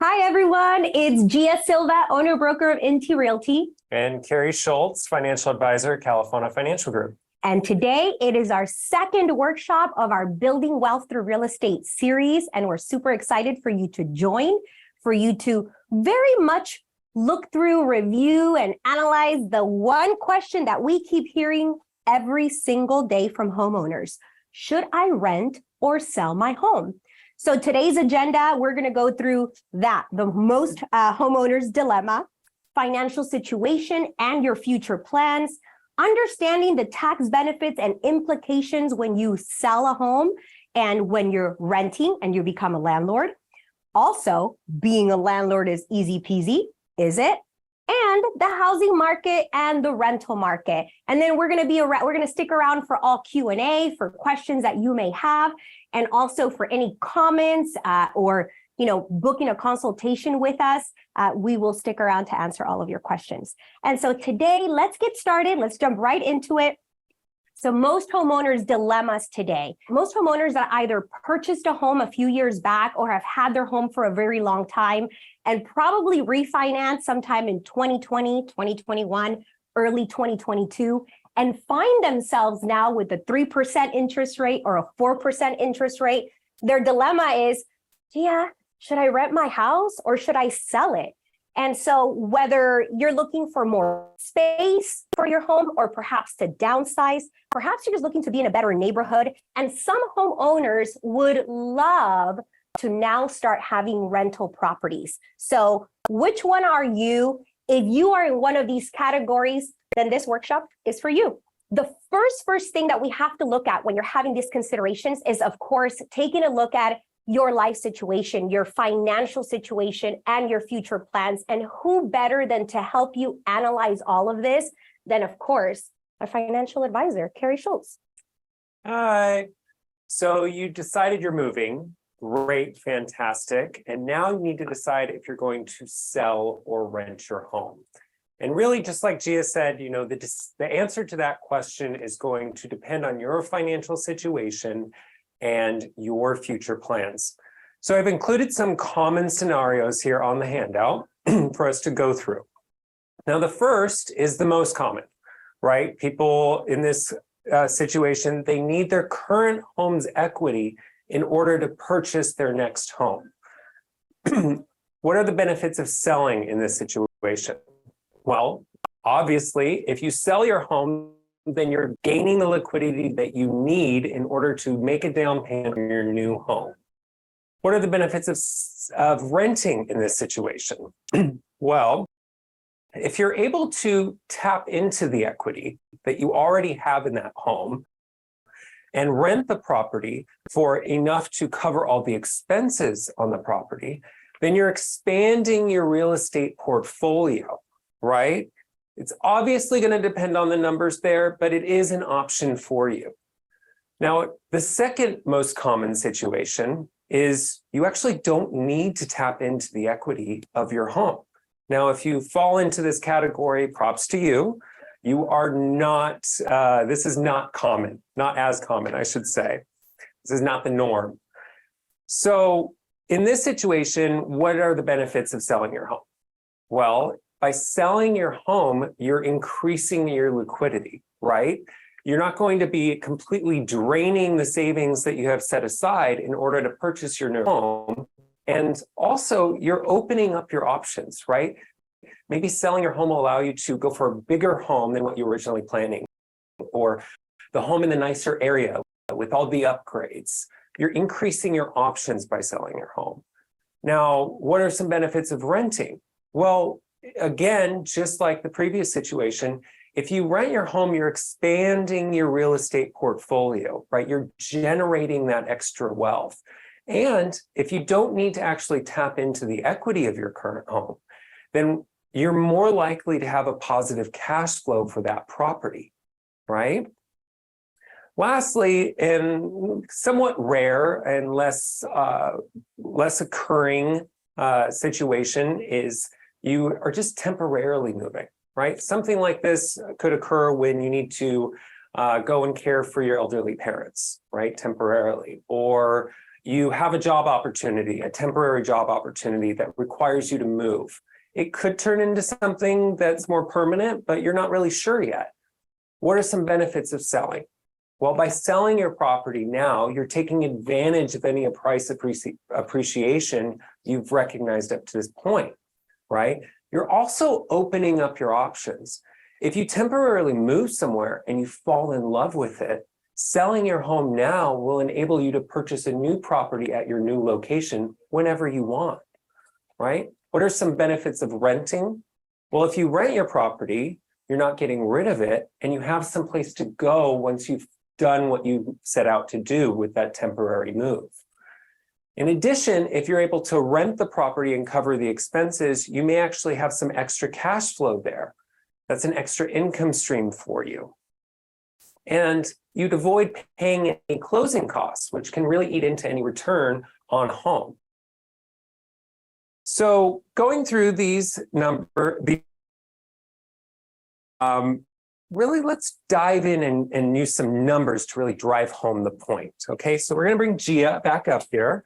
Hi, everyone. It's Gia Silva, owner-broker of INTI Realty. And Cary Schultz, financial advisor, California Financial Group. And today it is our second workshop of our Building Wealth Through Real Estate series. And we're super excited for you to join, for you to very much look through, review, and analyze the one question that we keep hearing every single day from homeowners. Should I rent or sell my home? So today's agenda, we're going to go through that, the most homeowners dilemma, financial situation, and your future plans, understanding the tax benefits and implications when you sell a home and when you're renting and you become a landlord. Also, being a landlord is easy peasy, is it? And the housing market and the rental market. And then we're going to stick around for all Q&A, for questions that you may have, and also for any comments or booking a consultation with us. We will stick around to answer all of your questions. And so today, let's get started. Let's jump right into it. So most homeowners' dilemmas today. Most homeowners that either purchased a home a few years back or have had their home for a very long time and probably refinanced sometime in 2020, 2021, early 2022, and find themselves now with a 3% interest rate or a 4% interest rate. Their dilemma is, should I rent my house or should I sell it? And so whether you're looking for more space for your home or perhaps to downsize, perhaps you're just looking to be in a better neighborhood. And some homeowners would love to now start having rental properties. So which one are you? If you are in one of these categories, then this workshop is for you. The first thing that we have to look at when you're having these considerations is, of course, taking a look at your life situation, your financial situation, and your future plans. And who better than to help you analyze all of this than, of course, a financial advisor, Cary Schultz. Hi. So you decided you're moving. Great, fantastic. And now you need to decide if you're going to sell or rent your home. And really, just like Gia said, the answer to that question is going to depend on your financial situation and your future plans. So I've included some common scenarios here on the handout for us to go through. Now, the first is the most common, right? People in this situation, they need their current home's equity in order to purchase their next home. What are the benefits of selling in this situation? Well, obviously, if you sell your home, then you're gaining the liquidity that you need in order to make a down payment on your new home. What are the benefits of renting in this situation? Well, if you're able to tap into the equity that you already have in that home and rent the property for enough to cover all the expenses on the property, then you're expanding your real estate portfolio, right? It's obviously going to depend on the numbers there, but it is an option for you. Now, the second most common situation is you actually don't need to tap into the equity of your home. Now, if you fall into this category, props to you. You are not, this is not common, not as common, I should say. This is not the norm. So in this situation, what are the benefits of selling your home? Well, by selling your home, you're increasing your liquidity, right? You're not going to be completely draining the savings that you have set aside in order to purchase your new home. And also, you're opening up your options, right? Maybe selling your home will allow you to go for a bigger home than what you were originally planning, or the home in the nicer area with all the upgrades. You're increasing your options by selling your home. Now, what are some benefits of renting? Well, again, just like the previous situation, if you rent your home, you're expanding your real estate portfolio, right? You're generating that extra wealth. And if you don't need to actually tap into the equity of your current home, then you're more likely to have a positive cash flow for that property, right? Lastly, and somewhat rare and less occurring situation is you are just temporarily moving, right? Something like this could occur when you need to go and care for your elderly parents, right? Temporarily, or you have a job opportunity, a temporary job opportunity that requires you to move. It could turn into something that's more permanent, but you're not really sure yet. What are some benefits of selling? Well, by selling your property now, you're taking advantage of any price appreciation you've recognized up to this point, right? You're also opening up your options. If you temporarily move somewhere and you fall in love with it, selling your home now will enable you to purchase a new property at your new location whenever you want, right? What are some benefits of renting? Well, if you rent your property, you're not getting rid of it, and you have some place to go once you've done what you set out to do with that temporary move. In addition, if you're able to rent the property and cover the expenses, you may actually have some extra cash flow there. That's an extra income stream for you. And you'd avoid paying any closing costs, which can really eat into any return on home. So going through these really let's dive in and use some numbers to really drive home the point. Okay, so we're going to bring Gia back up here.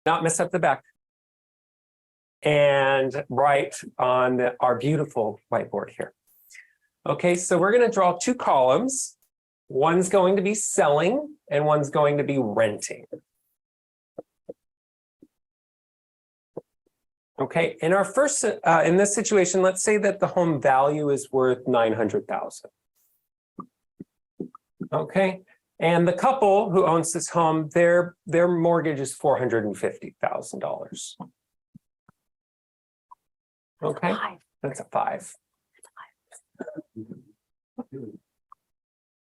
Not mess up the back. And write on our beautiful whiteboard here. Okay, so we're going to draw two columns. One's going to be selling and one's going to be renting. Okay, in our first, in this situation, let's say that the home value is worth $900,000. Okay, and the couple who owns this home, their mortgage is $450,000. Okay, that's a 5.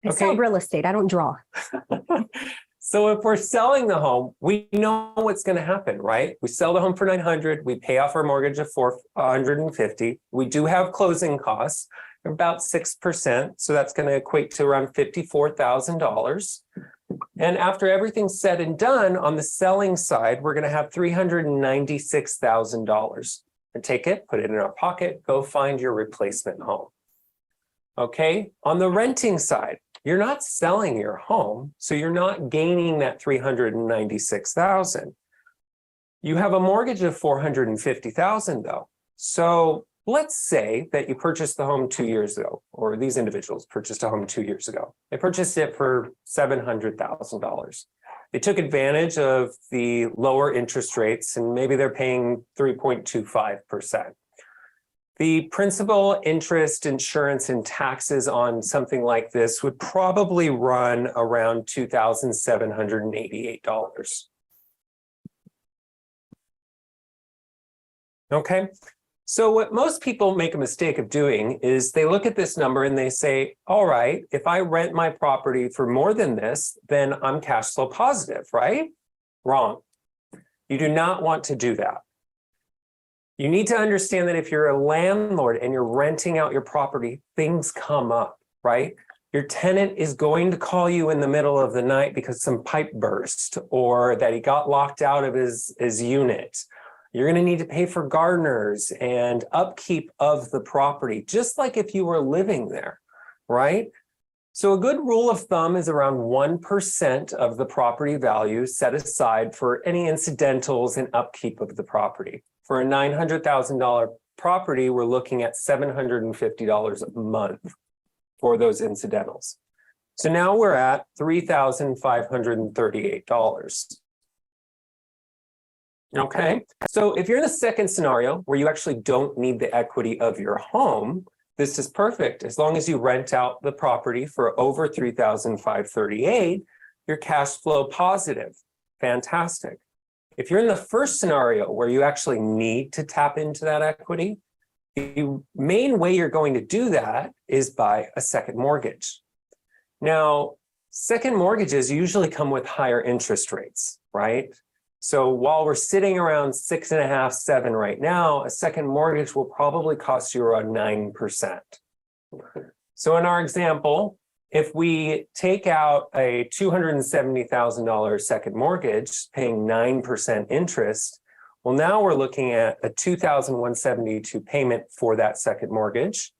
I sell real estate. I don't draw. So if we're selling the home, we know what's going to happen, right? We sell the home for $900,000. We pay off our mortgage of $450,000. We do have closing costs, about 6%. So that's going to equate to around $54,000. And after everything's said and done on the selling side, we're going to have $396,000. And take it, put it in our pocket, go find your replacement home. Okay, on the renting side, you're not selling your home, so you're not gaining that $396,000. You have a mortgage of $450,000 though. So let's say that you purchased the home 2 years ago, or these individuals purchased a home 2 years ago. They purchased it for $700,000. They took advantage of the lower interest rates, and maybe they're paying 3.25%. The principal, interest, insurance, and taxes on something like this would probably run around $2,788. Okay, so what most people make a mistake of doing is they look at this number and they say, all right, if I rent my property for more than this, then I'm cash flow positive, right? Wrong. You do not want to do that. You need to understand that if you're a landlord and you're renting out your property, things come up, right? Your tenant is going to call you in the middle of the night because some pipe burst or that he got locked out of his unit. You're going to need to pay for gardeners and upkeep of the property, just like if you were living there, right? So a good rule of thumb is around 1% of the property value set aside for any incidentals and upkeep of the property. For a $900,000 property, we're looking at $750 a month for those incidentals. So now we're at $3,538. Okay, so if you're in the second scenario where you actually don't need the equity of your home, this is perfect. As long as you rent out the property for over $3,538, you're cash flow positive. Fantastic. If you're in the first scenario where you actually need to tap into that equity, the main way you're going to do that is by a second mortgage. Now, second mortgages usually come with higher interest rates, right? So while we're sitting around 6.5%, 7% right now, a second mortgage will probably cost you around 9%. So in our example, if we take out a $270,000 second mortgage, paying 9% interest, well, now we're looking at a $2,172 payment for that second mortgage,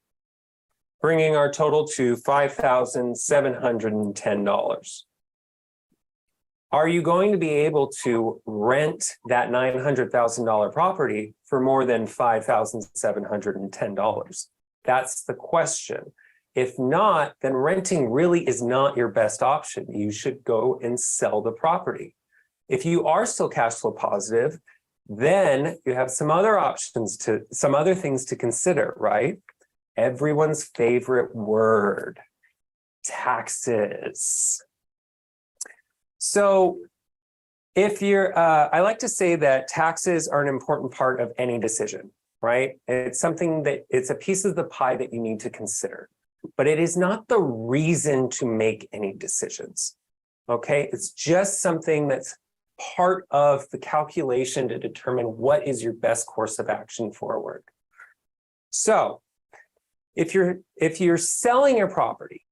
bringing our total to $5,710. Are you going to be able to rent that $900,000 property for more than $5,710? That's the question. If not, then renting really is not your best option. You should go and sell the property. If you are still cash flow positive, then you have some other options some other things to consider, right? Everyone's favorite word, taxes. So if I like to say that taxes are an important part of any decision, right? It's a piece of the pie that you need to consider, but it is not the reason to make any decisions, okay? It's just something that's part of the calculation to determine what is your best course of action forward. So if you're selling your property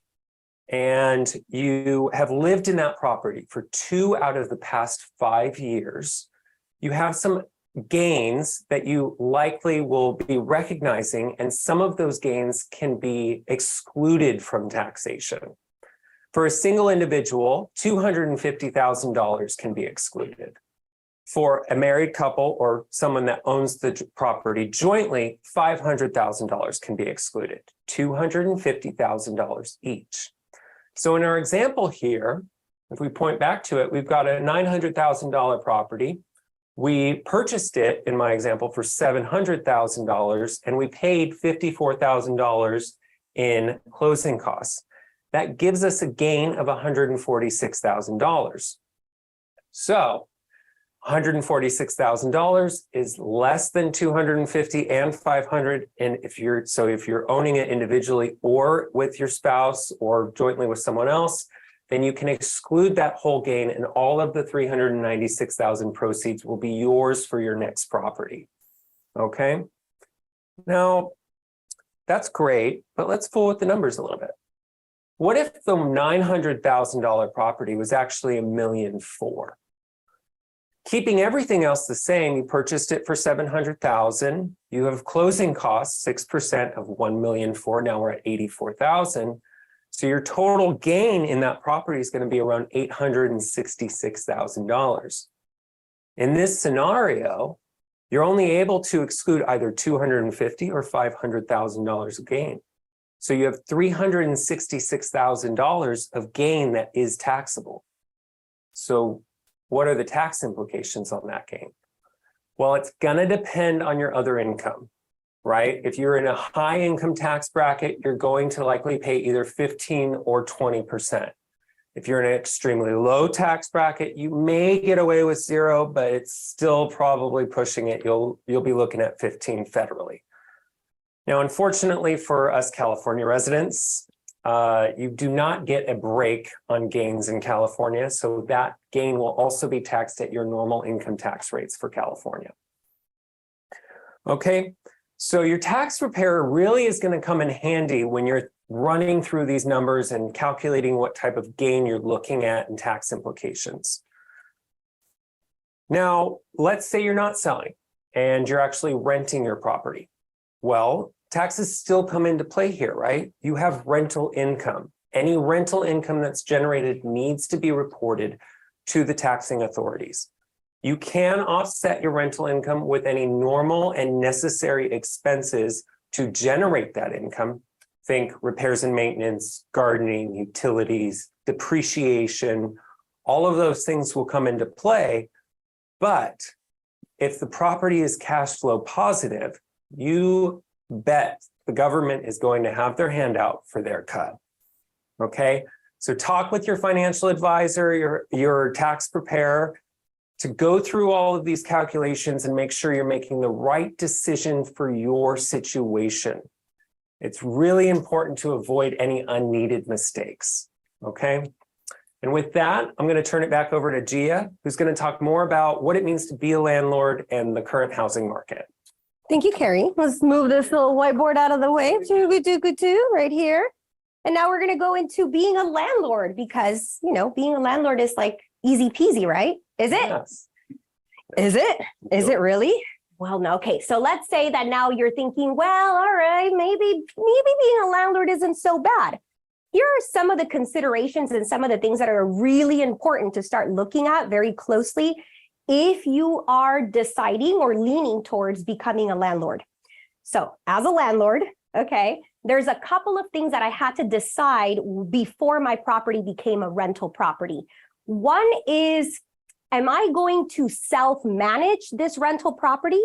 and you have lived in that property for 2 out of the past 5 years, you have some gains that you likely will be recognizing, and some of those gains can be excluded from taxation. For a single individual, $250,000 can be excluded. For a married couple or someone that owns the property jointly, $500,000 can be excluded, $250,000 each. So in our example here, if we point back to it, we've got a $900,000 property. We purchased it, in my example, for $700,000, and we paid $54,000 in closing costs. That gives us a gain of $146,000. So $146,000 is less than $250,000 and $500,000. And if you're owning it individually or with your spouse or jointly with someone else, then you can exclude that whole gain, and all of the $396,000 proceeds will be yours for your next property. Okay. Now, that's great, but let's fool with the numbers a little bit. What if the $900,000 property was actually $1.4 million? Keeping everything else the same, you purchased it for $700,000. You have closing costs, 6% of $1.4 million. Now we're at $84,000. So your total gain in that property is going to be around $866,000. In this scenario, you're only able to exclude either $250,000 or $500,000 of gain. So you have $366,000 of gain that is taxable. So what are the tax implications on that gain? Well, it's going to depend on your other income, right? If you're in a high income tax bracket, you're going to likely pay either 15 or 20%. If you're in an extremely low tax bracket, you may get away with 0, but it's still probably pushing it. You'll be looking at 15 federally. Now, unfortunately for us California residents, you do not get a break on gains in California, so that gain will also be taxed at your normal income tax rates for California. Okay, so your tax preparer really is going to come in handy when you're running through these numbers and calculating what type of gain you're looking at and tax implications. Now, let's say you're not selling and you're actually renting your property. Well, taxes still come into play here, right? You have rental income. Any rental income that's generated needs to be reported to the taxing authorities. You can offset your rental income with any normal and necessary expenses to generate that income. Think repairs and maintenance, gardening, utilities, depreciation, all of those things will come into play. But if the property is cash flow positive, you bet the government is going to have their hand out for their cut. Okay, so talk with your financial advisor, your tax preparer, to go through all of these calculations and make sure you're making the right decision for your situation. It's really important to avoid any unneeded mistakes. Okay, and with that, I'm going to turn it back over to Gia, who's going to talk more about what it means to be a landlord and the current housing market. Thank you, Cary. Let's move this little whiteboard out of the way. Right here. And now we're going to go into being a landlord because, being a landlord is like easy peasy, right? Is it? Yes. Is it? Is it really? Well, no. Okay. So let's say that now you're thinking, well, all right, maybe being a landlord isn't so bad. here are some of the considerations and some of the things that are really important to start looking at very closely if you are deciding or leaning towards becoming a landlord. So as a landlord, okay, there's a couple of things that I had to decide before my property became a rental property. One is, am I going to self-manage this rental property,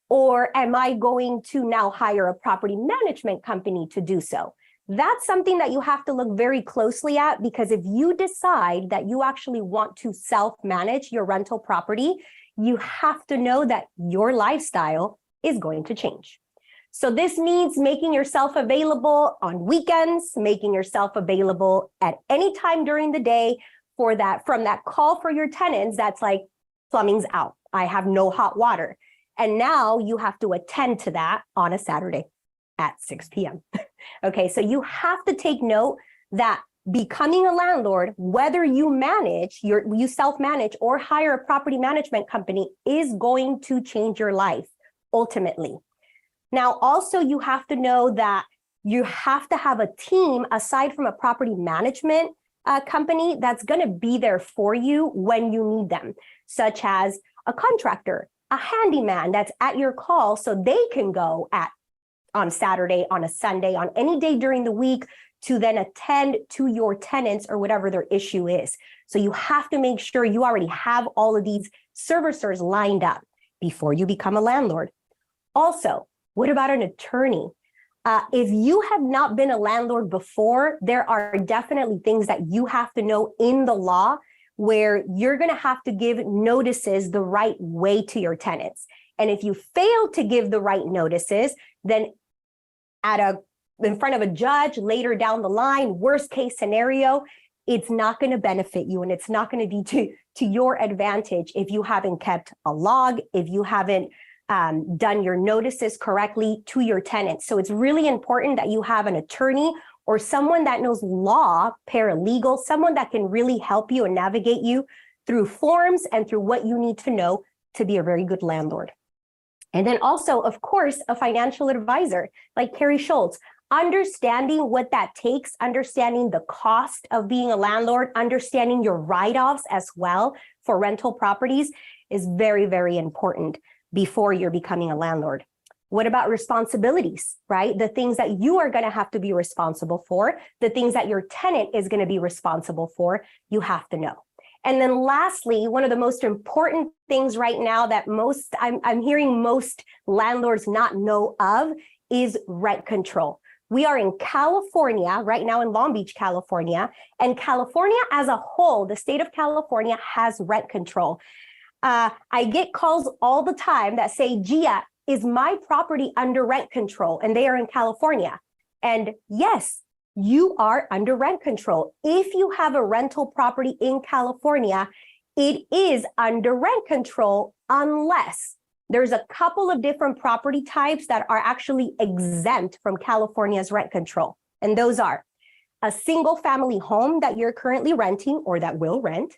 or am I going to now hire a property management company to do so? That's something that you have to look very closely at, because if you decide that you actually want to self-manage your rental property, you have to know that your lifestyle is going to change. So this means making yourself available on weekends, making yourself available at any time during the day for that, from that call for your tenants that's like, plumbing's out, I have no hot water. And now you have to attend to that on a Saturday at 6 p.m. Okay, so you have to take note that becoming a landlord, whether you manage, you self-manage or hire a property management company, is going to change your life ultimately. Now, also you have to know that you have to have a team aside from a property management company that's going to be there for you when you need them, such as a contractor, a handyman that's at your call so they can go on Saturday, on a Sunday, on any day during the week to then attend to your tenants or whatever their issue is. So you have to make sure you already have all of these servicers lined up before you become a landlord. Also, what about an attorney? If you have not been a landlord before, there are definitely things that you have to know in the law where you're going to have to give notices the right way to your tenants. And if you fail to give the right notices, then in front of a judge later down the line, worst case scenario, it's not going to benefit you and it's not going to be to your advantage if you haven't kept a log, if you haven't done your notices correctly to your tenants. So it's really important that you have an attorney or someone that knows law, paralegal, someone that can really help you and navigate you through forms and through what you need to know to be a very good landlord. And then also, of course, a financial advisor like Cary Schultz, understanding what that takes, understanding the cost of being a landlord, understanding your write-offs as well for rental properties is very, very important before you're becoming a landlord. What about responsibilities, right? The things that you are going to have to be responsible for, the things that your tenant is going to be responsible for, you have to know. And then lastly, one of the most important things right now that I'm hearing most landlords not know of is rent control. We are in California right now, in Long Beach, California, and California as a whole, the state of California has rent control. I get calls all the time that say, Gia, is my property under rent control? And they are in California. And yes, you are under rent control. If you have a rental property in California, it is under rent control unless there's a couple of different property types that are actually exempt from California's rent control. And those are a single family home that you're currently renting or that will rent,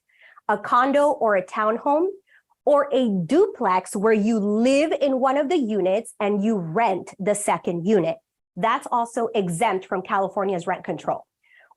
a condo or a townhome, or a duplex where you live in one of the units and you rent the second unit. That's also exempt from California's rent control.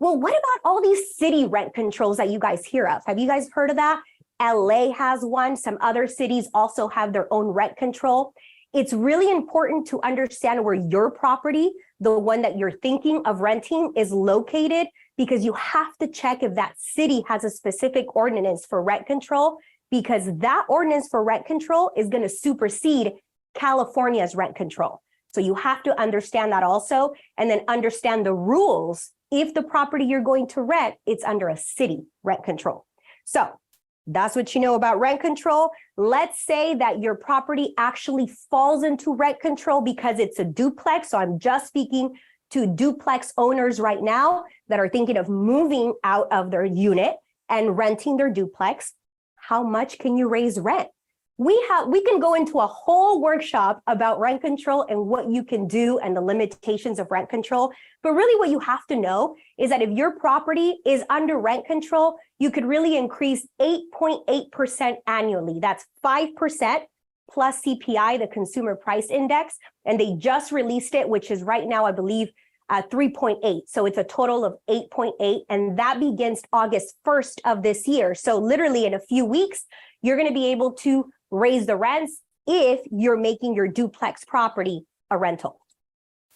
Well, what about all these city rent controls that you guys hear of? Have you guys heard of that? LA has one. Some other cities also have their own rent control. It's really important to understand where your property, the one that you're thinking of renting, is located, because you have to check if that city has a specific ordinance for rent control, because that ordinance for rent control is going to supersede California's rent control. So you have to understand that also, and then understand the rules. If the property you're going to rent, it's under a city rent control. So that's what you know about rent control. Let's say that your property actually falls into rent control because it's a duplex. So I'm just speaking to duplex owners right now that are thinking of moving out of their unit and renting their duplex. How much can you raise rent? We can go into a whole workshop about rent control and what you can do and the limitations of rent control. But really what you have to know is that if your property is under rent control, you could really increase 8.8% annually. That's 5% plus CPI, the Consumer Price Index. And they just released it, which is right now, I believe, 3.8. So it's a total of 8.8, and that begins August 1st of this year. So literally in a few weeks, you're going to be able to raise the rents if you're making your duplex property a rental.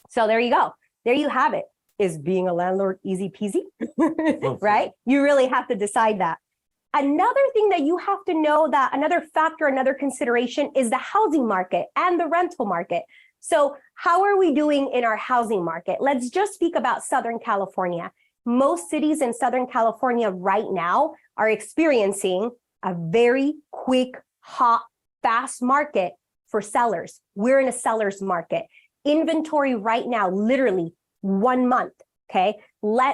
So there you go. There you have it. Is being a landlord easy peasy? Right? You really have to decide that. Another thing that you have to know, that another factor, another consideration is the housing market and the rental market. So how are we doing in our housing market? Let's just speak about Southern California. Most cities in Southern California right now are experiencing a very quick, hot, fast market for sellers. We're in a seller's market. Inventory right now, literally 1 month, okay?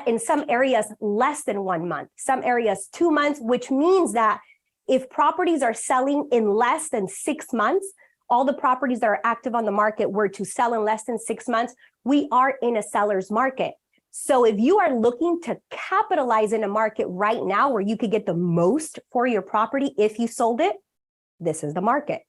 In some areas, less than 1 month, some areas 2 months, which means that if properties are selling in less than 6 months, all the properties that are active on the market were to sell in less than 6 months, we are in a seller's market. So if you are looking to capitalize in a market right now where you could get the most for your property if you sold it, this is the market.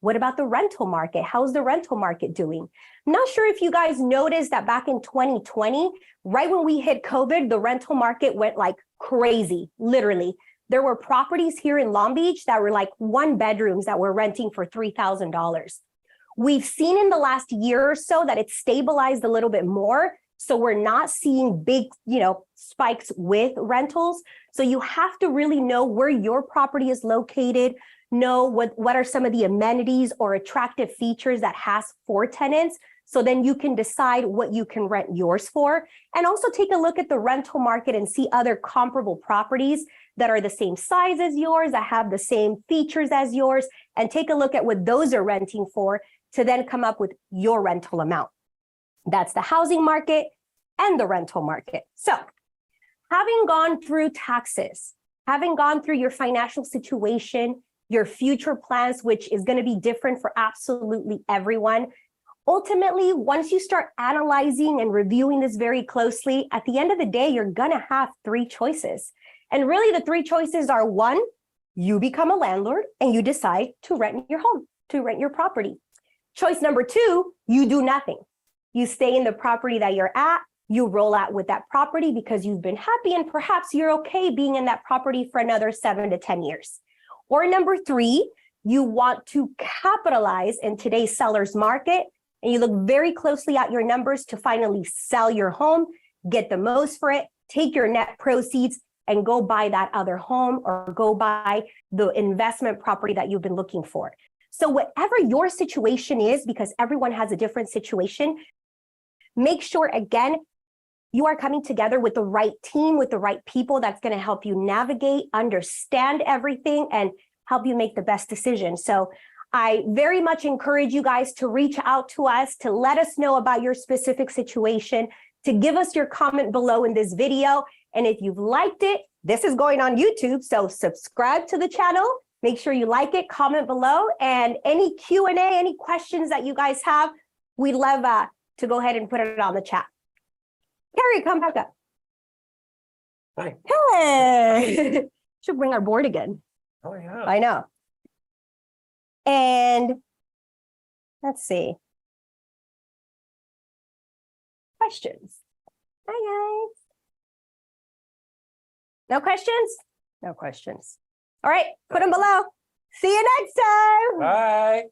What about the rental market? How's the rental market doing? I'm not sure if you guys noticed that back in 2020, right when we hit COVID, the rental market went like crazy, literally. There were properties here in Long Beach that were like 1 bedrooms that were renting for $3,000. We've seen in the last year or so that it's stabilized a little bit more. So we're not seeing big, spikes with rentals. So you have to really know where your property is located, know what are some of the amenities or attractive features that has for tenants. So then you can decide what you can rent yours for. And also take a look at the rental market and see other comparable properties that are the same size as yours, that have the same features as yours, and take a look at what those are renting for to then come up with your rental amount. That's the housing market and the rental market. So having gone through taxes, having gone through your financial situation, your future plans, which is going to be different for absolutely everyone. Ultimately, once you start analyzing and reviewing this very closely, at the end of the day, you're going to have 3 choices. And really the 3 choices are: 1, you become a landlord and you decide to rent your home, to rent your property. Choice number 2, you do nothing. You stay in the property that you're at, you roll out with that property because you've been happy and perhaps you're okay being in that property for another 7 to 10 years. Or number 3, you want to capitalize in today's seller's market and you look very closely at your numbers to finally sell your home, get the most for it, take your net proceeds and go buy that other home or go buy the investment property that you've been looking for. So whatever your situation is, because everyone has a different situation, make sure, again, you are coming together with the right team, with the right people that's going to help you navigate, understand everything, and help you make the best decision. So I very much encourage you guys to reach out to us, to let us know about your specific situation, to give us your comment below in this video. And if you've liked it, this is going on YouTube, so subscribe to the channel. Make sure you like it, comment below, and any Q&A, any questions that you guys have, we'd love to go ahead and put it on the chat. Cary, come back up. Hi. Hey, should bring our board again. Oh, yeah. I know. And let's see. Questions. Hi, guys. No questions? No questions. All right, put them below. See you next time. Bye.